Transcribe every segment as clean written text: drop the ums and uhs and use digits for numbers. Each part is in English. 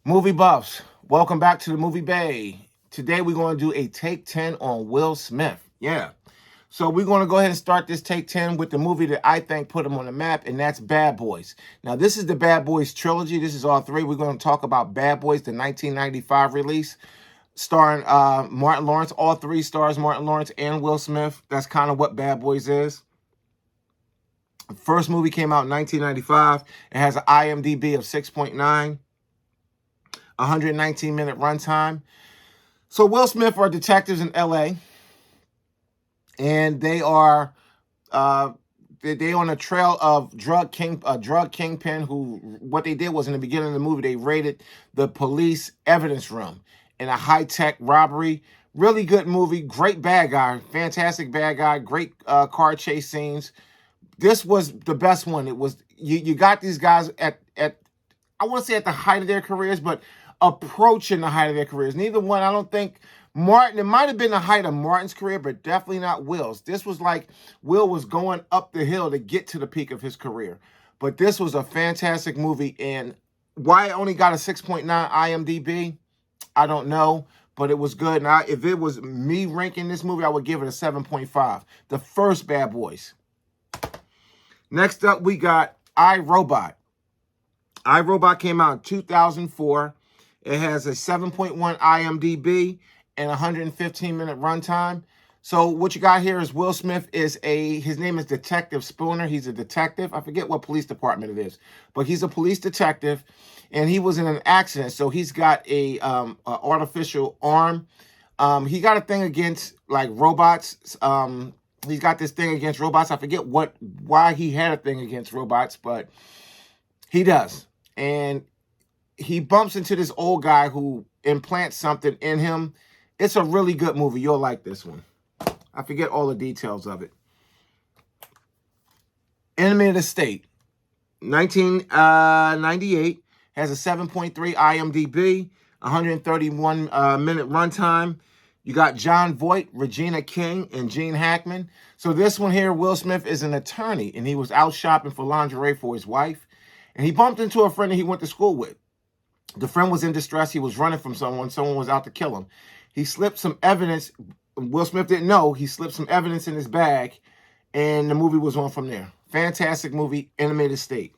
Movie buffs, welcome back to the Movie Bay. Today we're going to do a take 10 on Will Smith. Yeah. So we're going to go ahead and start this take 10 with the movie that I think put him on the map, and that's Bad Boys. Now, this is the Bad Boys trilogy. This is all three. We're going to talk about Bad Boys, the 1995 release, starring Martin Lawrence. All three stars Martin Lawrence and Will Smith. That's kind of what Bad Boys is. The first movie came out in 1995. It has an IMDb of 6.9. 119-minute runtime. So Will Smith are detectives in LA, and they are they on a trail of drug kingpin who, what they did was, in the beginning of the movie, they raided the police evidence room in a high-tech robbery. Really good movie, great bad guy, fantastic bad guy, great car chase scenes. This was the best one. It was you got these guys at I want to say at the height of their careers, but approaching the height of their careers. Neither one, I don't think Martin, it might have been the height of Martin's career, but definitely not Will's. This was like Will was going up the hill to get to the peak of his career. But this was a fantastic movie, and why it only got a 6.9 IMDb, I don't know, but it was good. Now, if it was me ranking this movie, I would give it a 7.5. The first Bad Boys. Next up, we got iRobot. iRobot came out in 2004. It has a 7.1 IMDb and 115-minute runtime. So what you got here is Will Smith his name is Detective Spooner. He's a detective. I forget what police department it is, but he's a police detective, and he was in an accident. So he's got a artificial arm. He got a thing against like robots. He's got this thing against robots. I forget why he had a thing against robots, but he does. And he bumps into this old guy who implants something in him. It's a really good movie. You'll like this one. I forget all the details of it. Enemy of the State, 1998, has a 7.3 IMDb, 131-minute runtime. You got Jon Voight, Regina King, and Gene Hackman. So this one here, Will Smith is an attorney, and he was out shopping for lingerie for his wife. And he bumped into a friend that he went to school with. The friend was in distress. He was running from someone. Someone was out to kill him. He slipped some evidence. Will Smith didn't know. He slipped some evidence in his bag, and the movie was on from there. Fantastic movie, Enemy of the State.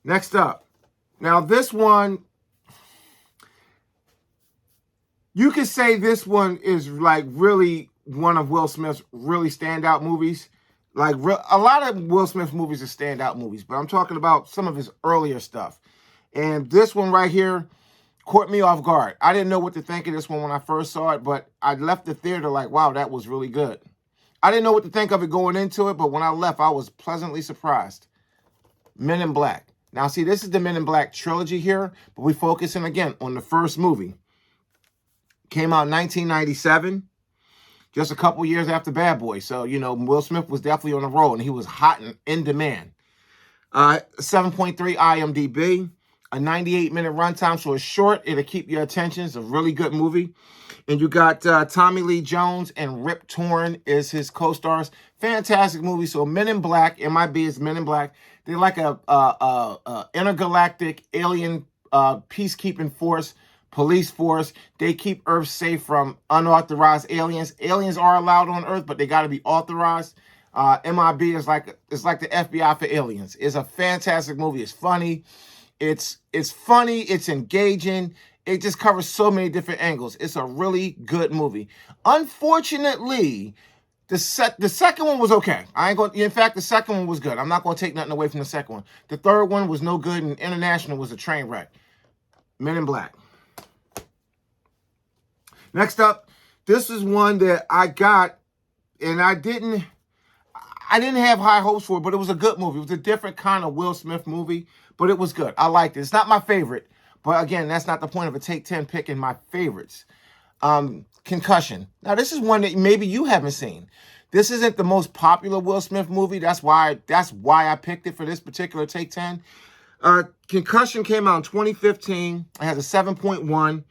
Next up. Now, this one, you could say this one is like really one of Will Smith's really standout movies. Like a lot of Will Smith movies are standout movies, but I'm talking about some of his earlier stuff. And this one right here caught me off guard. I didn't know what to think of this one when I first saw it, but I left the theater like, wow, that was really good. I didn't know what to think of it going into it, but when I left, I was pleasantly surprised. Men in Black. Now, see, this is the Men in Black trilogy here, but we're focusing again on the first movie. Came out in 1997, just a couple years after Bad Boys. So, Will Smith was definitely on the roll, and he was hot and in demand. 7.3 IMDb. A 98-minute runtime, so it's short. It'll keep your attention. It's a really good movie. And you got Tommy Lee Jones and Rip Torn is his co-stars. Fantastic movie. So Men in Black, MIB is Men in Black. They're like a intergalactic alien peacekeeping force, police force. They keep Earth safe from unauthorized aliens. Aliens are allowed on Earth, but they got to be authorized. MIB is like the FBI for aliens. It's a fantastic movie. It's funny. It's funny, it's engaging, it just covers so many different angles. It's a really good movie. Unfortunately, the second one was okay. In fact, the second one was good. I'm not going to take nothing away from the second one. The third one was no good, and International was a train wreck. Men in Black. Next up, this is one that I got, and I didn't have high hopes for it, but it was a good movie. It was a different kind of Will Smith movie, but it was good. I liked it. It's not my favorite, but again, that's not the point of a Take 10 picking my favorites. Concussion. Now, this is one that maybe you haven't seen. This isn't the most popular Will Smith movie. That's why I picked it for this particular Take 10. Concussion came out in 2015. It has a 7.1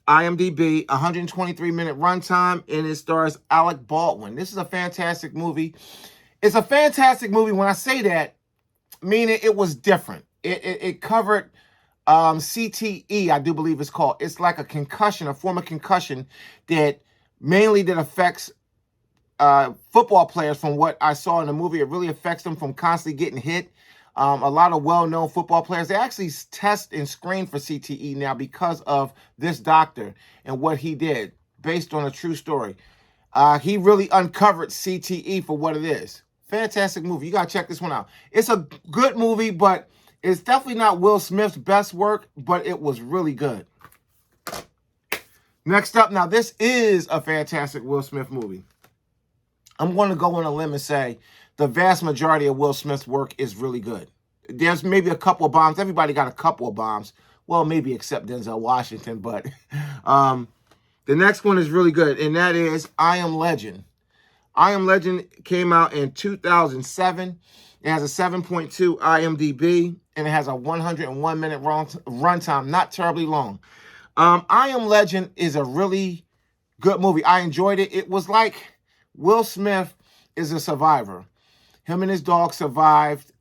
IMDb, 123-minute runtime, and it stars Alec Baldwin. This is a fantastic movie. It's a fantastic movie. When I say that, meaning it was different. It covered CTE, I do believe it's called. It's like a concussion, a form of concussion that affects football players. From what I saw in the movie, it really affects them from constantly getting hit. A lot of well-known football players, they actually test and screen for CTE now because of this doctor and what he did, based on a true story. He really uncovered CTE for what it is. Fantastic movie. You got to check this one out. It's a good movie, but it's definitely not Will Smith's best work, but it was really good. Next up, now this is a fantastic Will Smith movie. I'm going to go on a limb and say the vast majority of Will Smith's work is really good. There's maybe a couple of bombs. Everybody got a couple of bombs. Well, maybe except Denzel Washington, but the next one is really good, and that is I Am Legend. I Am Legend came out in 2007. It has a 7.2 IMDb, and it has a 101-minute runtime, not terribly long. I Am Legend is a really good movie. I enjoyed it. It was like Will Smith is a survivor. Him and his dog survived.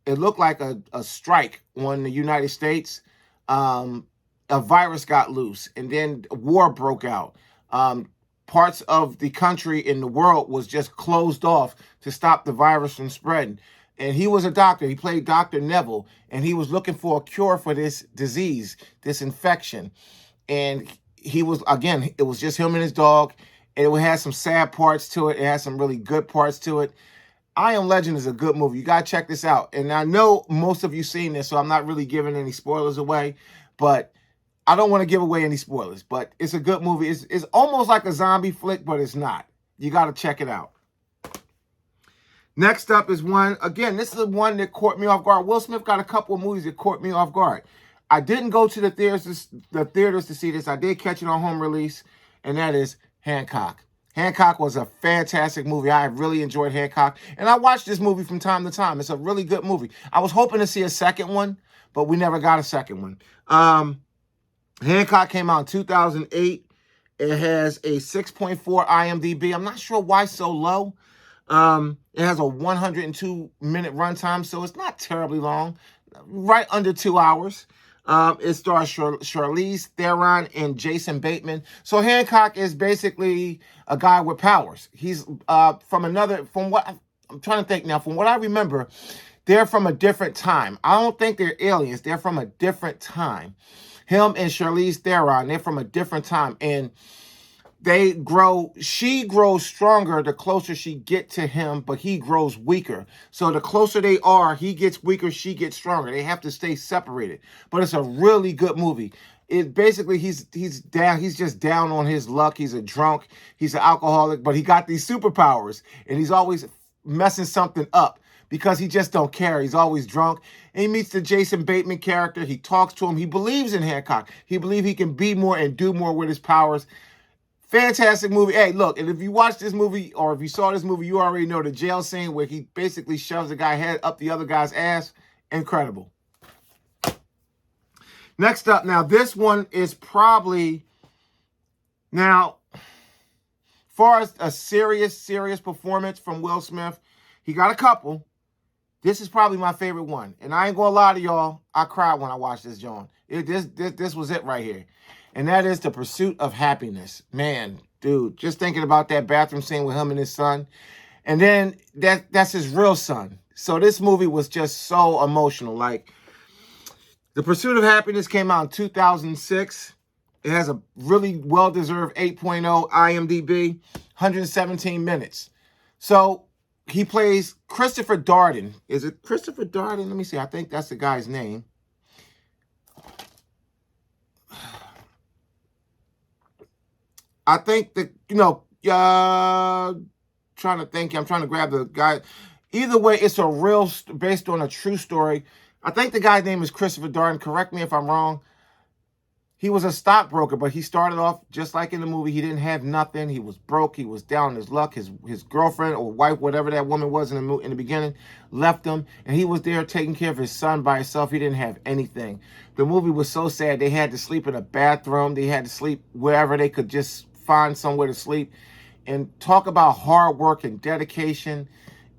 It looked like a strike on the United States. A virus got loose, and then war broke out. Parts of the country in the world was just closed off to stop the virus from spreading. And he was a doctor. He played Dr. Neville, and he was looking for a cure for this disease, this infection. And he was, again, it was just him and his dog. And it had some sad parts to it. It had some really good parts to it. I Am Legend is a good movie. You got to check this out. And I know most of you seen this, so I'm not really giving any spoilers away. But I don't want to give away any spoilers. But it's a good movie. It's almost like a zombie flick, but it's not. You got to check it out. Next up is one, again, this is the one that caught me off guard. Will Smith got a couple of movies that caught me off guard. I didn't go to the theaters to see this. I did catch it on home release, and that is Hancock. Hancock was a fantastic movie. I really enjoyed Hancock, and I watched this movie from time to time. It's a really good movie. I was hoping to see a second one, but we never got a second one. Hancock came out in 2008. It has a 6.4 IMDb. I'm not sure why so low. It has a 102-minute runtime, so it's not terribly long, right under 2 hours. It stars Charlize Theron and Jason Bateman. So Hancock is basically a guy with powers. He's from what I'm trying to think now, from what I remember, they're from a different time. I don't think they're aliens. They're from a different time. Him and Charlize Theron, they're from a different time, and she grows stronger the closer she gets to him, but he grows weaker. So the closer they are, he gets weaker, she gets stronger. They have to stay separated. But it's a really good movie. It basically, he's just down on his luck. He's a drunk, he's an alcoholic, but he got these superpowers, and he's always messing something up because he just don't care. He's always drunk. And he meets the Jason Bateman character. He talks to him. He believes in Hancock. He believes he can be more and do more with his powers. Fantastic movie. Hey, look, and if you watch this movie, or if you saw this movie, you already know the jail scene where he basically shoves the guy's head up the other guy's ass. Incredible. Next up, now this one is probably, now, far as a serious performance from Will Smith, he got a couple. This is probably my favorite one. And I ain't gonna lie to y'all, I cried when I watched this, John. This was it right here. And that is The Pursuit of Happiness. Man, dude, just thinking about that bathroom scene with him and his son. And then that's his real son. So this movie was just so emotional. Like, The Pursuit of Happiness came out in 2006. It has a really well-deserved 8.0 IMDb, 117 minutes. So he plays Christopher Darden. Is it Christopher Darden? Let me see. I think that's the guy's name. I think that, trying to think. I'm trying to grab the guy. Either way, it's based on a true story. I think the guy's name is Christopher Darden. Correct me if I'm wrong. He was a stockbroker, but he started off just like in the movie. He didn't have nothing. He was broke. He was down on his luck. His girlfriend or wife, whatever that woman was in the beginning, left him. And he was there taking care of his son by himself. He didn't have anything. The movie was so sad. They had to sleep in a bathroom. They had to sleep wherever they could just find somewhere to sleep. And talk about hard work and dedication.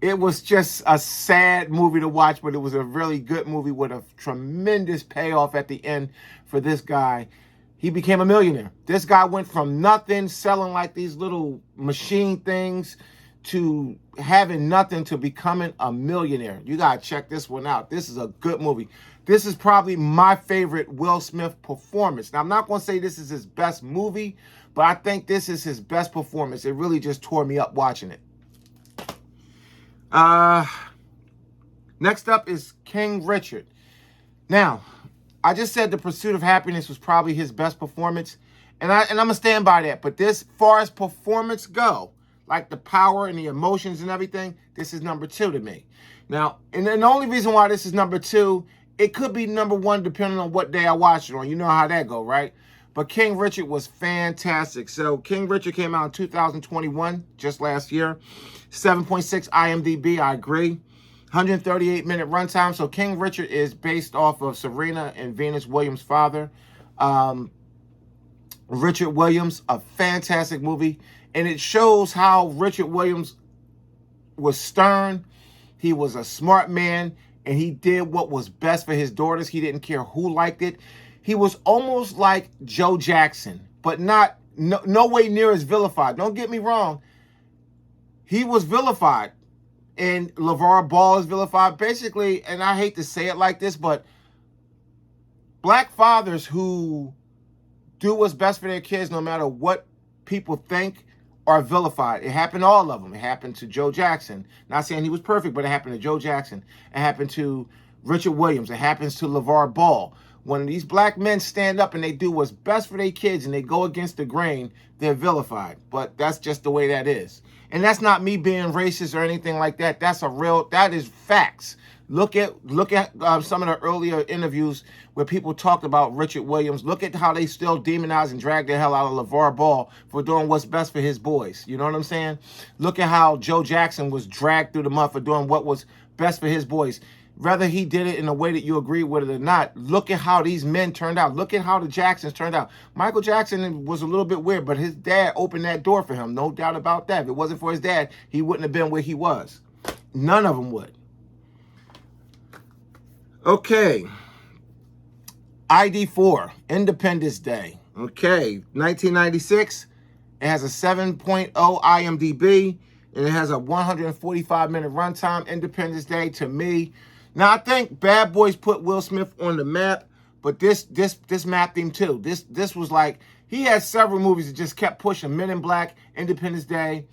It was just a sad movie to watch, but it was a really good movie with a tremendous payoff at the end for this guy. He became a millionaire. This guy went from nothing, selling like these little machine things, to having nothing to becoming a millionaire. You got to check this one out. This is a good movie. This is probably my favorite Will Smith performance. Now, I'm not going to say this is his best movie, but I think this is his best performance. It really just tore me up watching it. Next up is King Richard. Now, I just said The Pursuit of Happiness was probably his best performance, and I'm gonna stand by that. But this, far as performance go, like the power and the emotions and everything, this is number 2 to me. Now, and the only reason why this is number 2, it could be number 1 depending on what day I watch it on. You know how that go, right? But King Richard was fantastic. So King Richard came out in 2021, just last year. 7.6 IMDb, I agree. 138-minute runtime. So King Richard is based off of Serena and Venus Williams' father. Richard Williams, a fantastic movie. And it shows how Richard Williams was stern. He was a smart man, and he did what was best for his daughters. He didn't care who liked it. He was almost like Joe Jackson, but no way near as vilified. Don't get me wrong. He was vilified. And LeVar Ball is vilified. Basically, and I hate to say it like this, but black fathers who do what's best for their kids, no matter what people think, are vilified. It happened to all of them. It happened to Joe Jackson. Not saying he was perfect, but it happened to Joe Jackson. It happened to Richard Williams. It happens to LeVar Ball. When these black men stand up and they do what's best for their kids and they go against the grain, they're vilified. But that's just the way that is. And that's not me being racist or anything like that. That is facts. Look at some of the earlier interviews where people talked about Richard Williams. Look at how they still demonize and drag the hell out of LeVar Ball for doing what's best for his boys. You know what I'm saying? Look at how Joe Jackson was dragged through the mud for doing what was best for his boys. Whether he did it in a way that you agree with it or not, look at how these men turned out. Look at how the Jacksons turned out. Michael Jackson was a little bit weird, but his dad opened that door for him. No doubt about that. If it wasn't for his dad, he wouldn't have been where he was. None of them would. Okay. ID4, Independence Day. Okay, 1996. It has a 7.0 IMDb, and it has a 145-minute runtime. Independence Day, to me. Now, I think Bad Boys put Will Smith on the map, but this mapped him too. This was like, he had several movies that just kept pushing. Men in Black, Independence Day,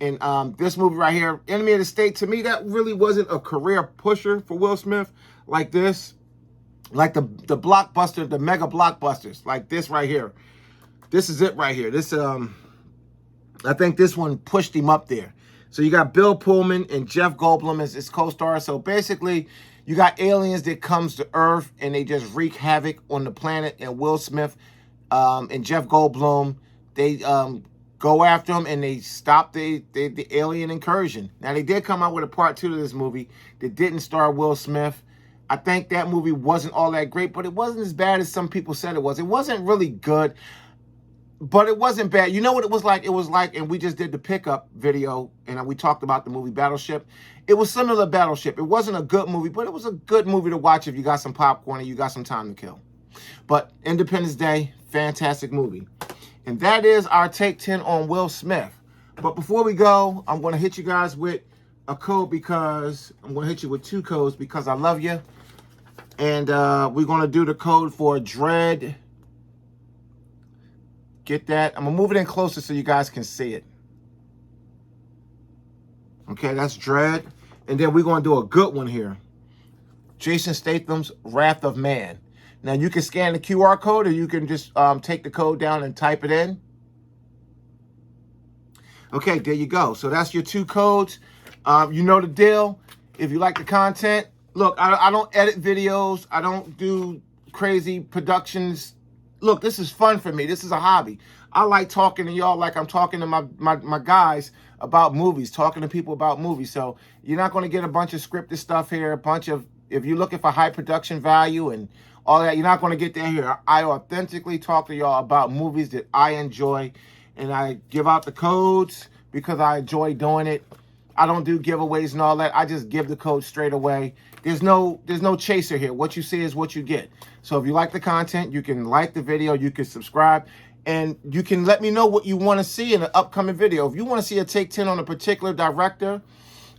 and this movie right here, Enemy of the State. To me, that really wasn't a career pusher for Will Smith like this. Like the blockbuster, the mega blockbusters, like this right here. This is it right here. This, I think this one pushed him up there. So you got Bill Pullman and Jeff Goldblum as his co-stars. So basically, you got aliens that comes to Earth and they just wreak havoc on the planet. And Will Smith and Jeff Goldblum, they go after them and they stop the alien incursion. Now, they did come out with a part 2 to this movie that didn't star Will Smith. I think that movie wasn't all that great, but it wasn't as bad as some people said it was. It wasn't really good, but it wasn't bad. You know what it was like? It was like, and we just did the pickup video, and we talked about the movie Battleship. It was similar to Battleship. It wasn't a good movie, but it was a good movie to watch if you got some popcorn and you got some time to kill. But Independence Day, fantastic movie. And that is our Take 10 on Will Smith. But before we go, I'm going to hit you guys with a code, because I'm going to hit you with 2 codes because I love you. And we're going to do the code for Dread. Get that? I'm going to move it in closer so you guys can see it. Okay, that's Dread. And then we're going to do a good one here. Jason Statham's Wrath of Man. Now, you can scan the QR code, or you can just take the code down and type it in. Okay, there you go. So that's your 2 codes. You know the deal. If you like the content, look, I don't edit videos. I don't do crazy productions. Look, this is fun for me. This is a hobby. I like talking to y'all like I'm talking to my guys about movies, talking to people about movies. So you're not going to get a bunch of scripted stuff here, if you're looking for high production value and all that, you're not going to get that here. I authentically talk to y'all about movies that I enjoy, and I give out the codes because I enjoy doing it. I don't do giveaways and all that. I just give the code straight away. There's no chaser here. What you see is what you get. So if you like the content, you can like the video, you can subscribe, and you can let me know what you want to see in an upcoming video. If you want to see a Take 10 on a particular director,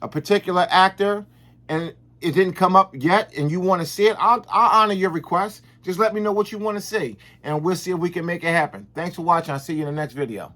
a particular actor, and it didn't come up yet and you want to see it, I'll honor your request. Just let me know what you want to see, and we'll see if we can make it happen. Thanks for watching. I'll see you in the next video.